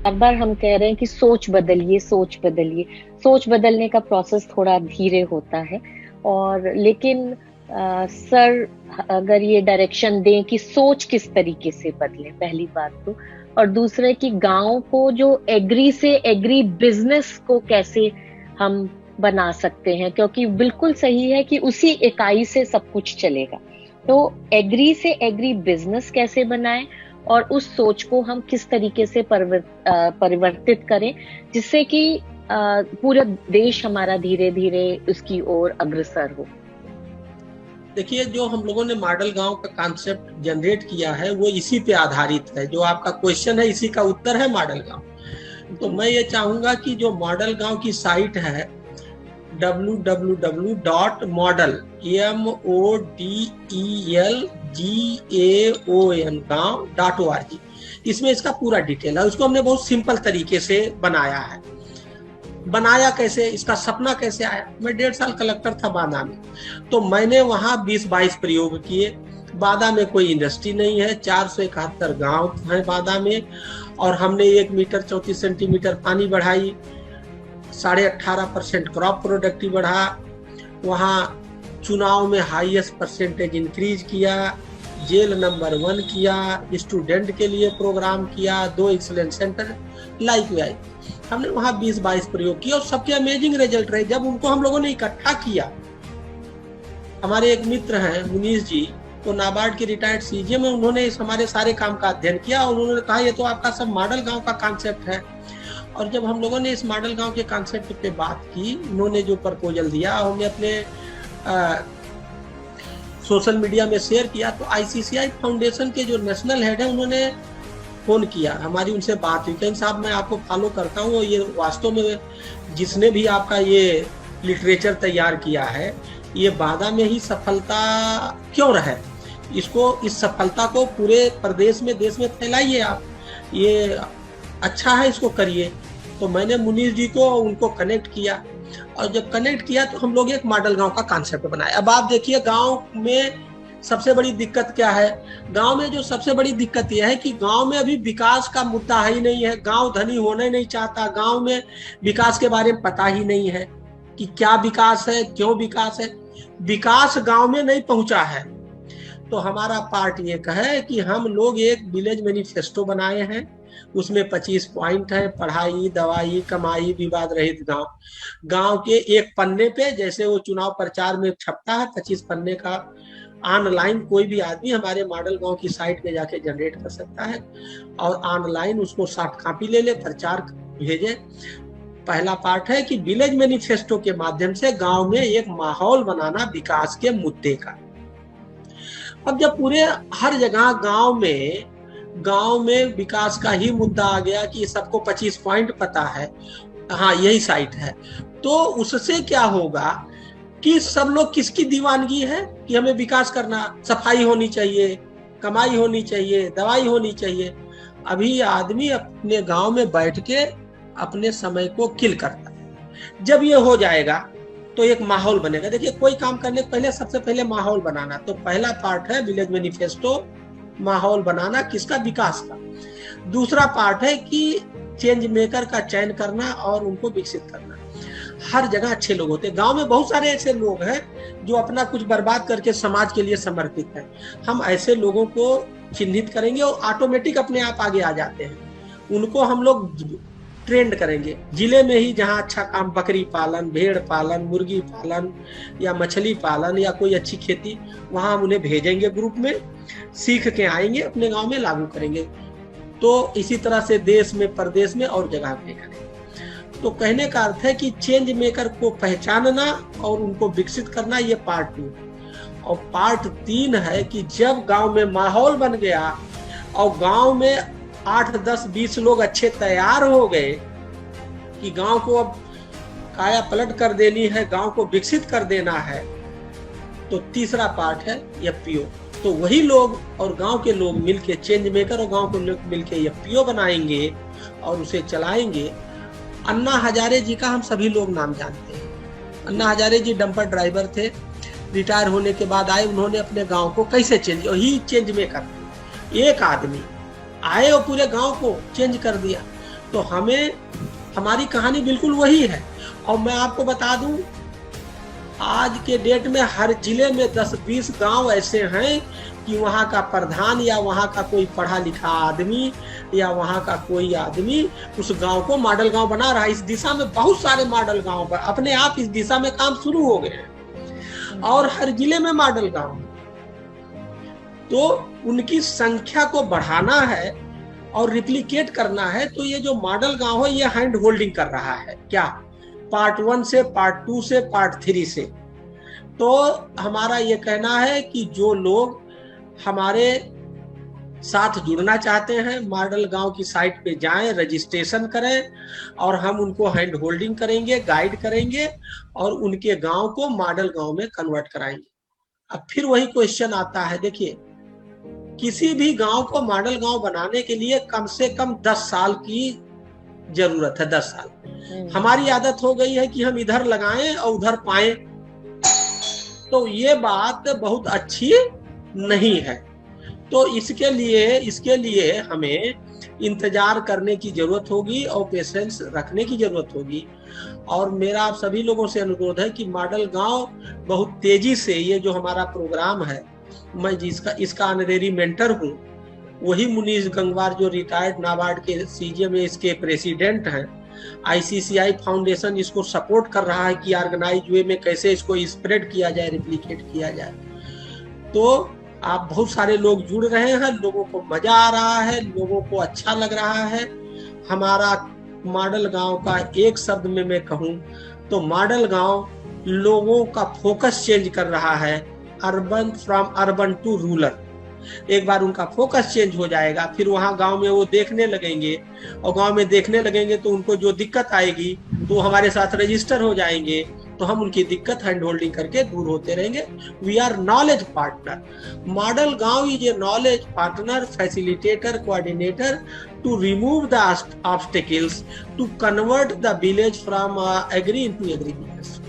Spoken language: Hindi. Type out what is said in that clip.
बार बार हम कह रहे हैं कि सोच बदलिए, सोच बदलिए। सोच बदलने का प्रोसेस थोड़ा धीरे होता है, और लेकिन सर अगर ये डायरेक्शन दें कि सोच किस तरीके से बदले, पहली बात तो। और दूसरा कि गांव को जो एग्री से एग्री बिजनेस को कैसे हम बना सकते हैं, क्योंकि बिल्कुल सही है कि उसी इकाई से सब कुछ चलेगा। तो एग्री से एग्री बिजनेस कैसे बनाएं, और उस सोच को हम किस तरीके से परिवर्तित करें, जिससे कि पूरा देश हमारा धीरे धीरे उसकी ओर अग्रसर हो। देखिए, जो हम लोगों ने मॉडल गांव का कॉन्सेप्ट जनरेट किया है वो इसी पे आधारित है। जो आपका क्वेश्चन है इसी का उत्तर है मॉडल गांव। तो मैं ये चाहूंगा कि जो मॉडल गांव की साइट है www.model model इसमें इसका पूरा डिटेल है। उसको हमने बहुत सिंपल तरीके से बनाया है। बनाया कैसे, इसका सपना कैसे आया? मैं 1.5 साल कलेक्टर था बादा में, तो मैंने वहां 20-22 प्रयोग किए। बादा में कोई इंडस्ट्री नहीं है, 471 गांव है बादा में, और हमने 1 मीटर 34 सेंटीमीटर पानी बढ़ाई, 18.5% क्रॉप प्रोडक्टिव बढ़ा, वहाँ चुनाव में हाईएस्ट परसेंटेज इंक्रीज किया, जेल नंबर 1 किया, स्टूडेंट के लिए प्रोग्राम किया, 2 एक्सीलेंस सेंटर लाइक हमने वहाँ 20-22 प्रयोग किया और सबके अमेजिंग रिजल्ट रहे। जब उनको हम लोगों ने इकट्ठा किया, हमारे एक मित्र हैं मुनीष जी, तो नाबार्ड के रिटायर्ड सीजीएम में, उन्होंने इस हमारे सारे काम का अध्ययन किया और उन्होंने कहा ये तो आपका सब मॉडल गांव का कॉन्सेप्ट है। और जब हम लोगों ने इस मॉडल गांव के कॉन्सेप्ट पे बात की, उन्होंने जो प्रपोजल दिया हमने अपने सोशल मीडिया में शेयर किया, तो आईसीसीआई फाउंडेशन के जो नेशनल हेड है उन्होंने फोन किया, हमारी उनसे बात हुई। कहीं साहब मैं आपको फॉलो करता हूँ, ये वास्तव में जिसने भी आपका ये लिटरेचर तैयार किया है, ये बादा में ही सफलता क्यों रहे, इसको, इस सफलता को पूरे प्रदेश में, देश में फैलाइए आप, ये अच्छा है, इसको करिए। तो मैंने मुनीष जी को उनको कनेक्ट किया, और जब कनेक्ट किया तो हम लोग एक मॉडल गांव का कॉन्सेप्ट बनाया। अब आप देखिए गांव में सबसे बड़ी दिक्कत क्या है? गांव में जो सबसे बड़ी दिक्कत यह है कि गांव में अभी विकास का मुद्दा ही नहीं है। गांव धनी होने नहीं चाहता, गांव में विकास के बारे में पता ही नहीं है कि क्या विकास है, क्यों विकास है। विकास गांव में नहीं पहुंचा है। तो हमारा पार्ट ये है कि हम लोग एक विलेज मैनिफेस्टो बनाए हैं, उसमें 25 पॉइंट है, पढ़ाई, दवाई, कमाई, विवाद रहित गांव। गांव के एक पन्ने पे, जैसे वो चुनाव प्रचार में छपता है 25 पन्ने का, ऑनलाइन कोई भी आदमी हमारे मॉडल गांव की साइट पे जाके जनरेट कर सकता है और ऑनलाइन उसको सॉफ्ट कॉपी ले ले, प्रचार भेजे। पहला पार्ट है कि विलेज मैनिफेस्टो के माध्यम से गांव में एक माहौल बनाना विकास के मुद्दे का। अब जब पूरे हर जगह गांव में विकास का ही मुद्दा आ गया कि सबको 25 पॉइंट पता है, हाँ यही साइट है, तो उससे क्या होगा कि सब लोग किसकी दीवानगी है कि हमें विकास करना, सफाई होनी चाहिए, कमाई होनी चाहिए, दवाई होनी चाहिए। अभी आदमी अपने गांव में बैठ के अपने समय को किल करता है। जब ये हो जाएगा तो एक माहौल बनेगा। देखिए, कोई काम करने से पहले सबसे पहले माहौल बनाना, तो पहला पार्ट है विलेज मैनिफेस्टो, माहौल बनाना किसका? विकास का। दूसरा पार्ट है कि चेंज मेकर का चयन करना और उनको विकसित करना। हर जगह अच्छे लोग होते हैं, गांव में बहुत सारे ऐसे लोग हैं जो अपना कुछ बर्बाद करके समाज के लिए समर्पित हैं। हम ऐसे लोगों को चिन्हित करेंगे और ऑटोमेटिक अपने आप आगे आ जाते हैं। उनको हम लोग ट्रेंड करेंगे जिले में ही, जहाँ अच्छा काम, बकरी पालन, भेड़ पालन, मुर्गी पालन या मछली पालन या कोई अच्छी खेती, वहां हम उन्हें भेजेंगे ग्रुप में, सीख के आएंगे, अपने गांव में लागू करेंगे। तो इसी तरह से देश में, प्रदेश में और जगह पे करेंगे। तो कहने का अर्थ है कि चेंज मेकर को पहचानना और उनको विकसित करना, ये पार्ट 2। और पार्ट 3 है कि जब गांव में माहौल बन गया और गांव में 8, 10, 20 लोग अच्छे तैयार हो गए कि गांव को अब काया पलट कर देनी है, गांव को विकसित कर देना है, तो तीसरा पार्ट है एफपीओ। तो वही लोग और गांव के लोग मिलके, चेंज मेकर और गांव के लोग मिलके एफपीओ बनाएंगे और उसे चलाएंगे। अन्ना हजारे जी का हम सभी लोग नाम जानते हैं। अन्ना हजारे जी डंपर ड्राइवर थे, रिटायर होने के बाद आए, उन्होंने अपने गांव को कैसे चेंज मेकर, एक आदमी आए और पूरे गांव को चेंज कर दिया। तो हमें हमारी कहानी बिल्कुल वही है। और मैं आपको बता दूं, आज के डेट में हर जिले में 10-20 गांव ऐसे हैं कि वहां का प्रधान या वहां का कोई पढ़ा लिखा आदमी या वहां का कोई आदमी उस गांव को मॉडल गांव बना रहा है। इस दिशा में बहुत सारे मॉडल गांव पर अपने आप इस दिशा में काम शुरू हो गए हैं और हर जिले में मॉडल गांव। तो उनकी संख्या को बढ़ाना है और रिप्लिकेट करना है। तो ये जो मॉडल गांव है ये हैंड होल्डिंग कर रहा है, क्या पार्ट 1 से पार्ट 2 से पार्ट 3 से। तो हमारा ये कहना है कि जो लोग हमारे साथ जुड़ना चाहते हैं, मॉडल गांव की साइट पे जाएं, रजिस्ट्रेशन करें और हम उनको हैंड होल्डिंग करेंगे, गाइड करेंगे और उनके गांव को मॉडल गांव में कन्वर्ट कराएंगे। अब फिर वही क्वेश्चन आता है, देखिए किसी भी गांव को मॉडल गांव बनाने के लिए कम से कम 10 साल की जरूरत है। 10 साल हमारी आदत हो गई है कि हम इधर लगाएं और उधर पाएं, तो ये बात बहुत अच्छी नहीं है। तो इसके लिए हमें इंतजार करने की जरूरत होगी और पेशेंस रखने की जरूरत होगी। और मेरा आप सभी लोगों से अनुरोध है कि मॉडल गांव बहुत तेजी से, ये जो हमारा प्रोग्राम है, मैं इसका ऑनरेरी मेंटर हूँ, वही मुनीष गंगवार जो रिटायर्ड नाबार्ड के सीजीएम में इसके प्रेसिडेंट हैं। आईसीसीआई फाउंडेशन इसको सपोर्ट कर रहा है कि ऑर्गेनाइज वे में कैसे इसको स्प्रेड किया जाए, रिप्लिकेट किया जाए। तो आप बहुत सारे लोग जुड़ रहे हैं, लोगों को मजा आ रहा है, लोगों को अच्छा लग रहा है। हमारा मॉडल गांव का एक शब्द में मैं कहूँ तो मॉडल गांव लोगों का फोकस चेंज कर रहा है, urban from urban to rural. एक बार उनका फोकस चेंज हो जाएगा, फिर वहां गांव में वो देखने लगेंगे और गांव में देखने लगेंगे तो उनको जो दिक्कत आएगी तो हमारे साथ रजिस्टर हो जाएंगे, तो हम उनकी दिक्कत हैंड होल्डिंग करके दूर होते रहेंगे। We are knowledge partner. Model Gaon is a knowledge partner, facilitator, coordinator to remove the obstacles to convert the village from agri into agri village.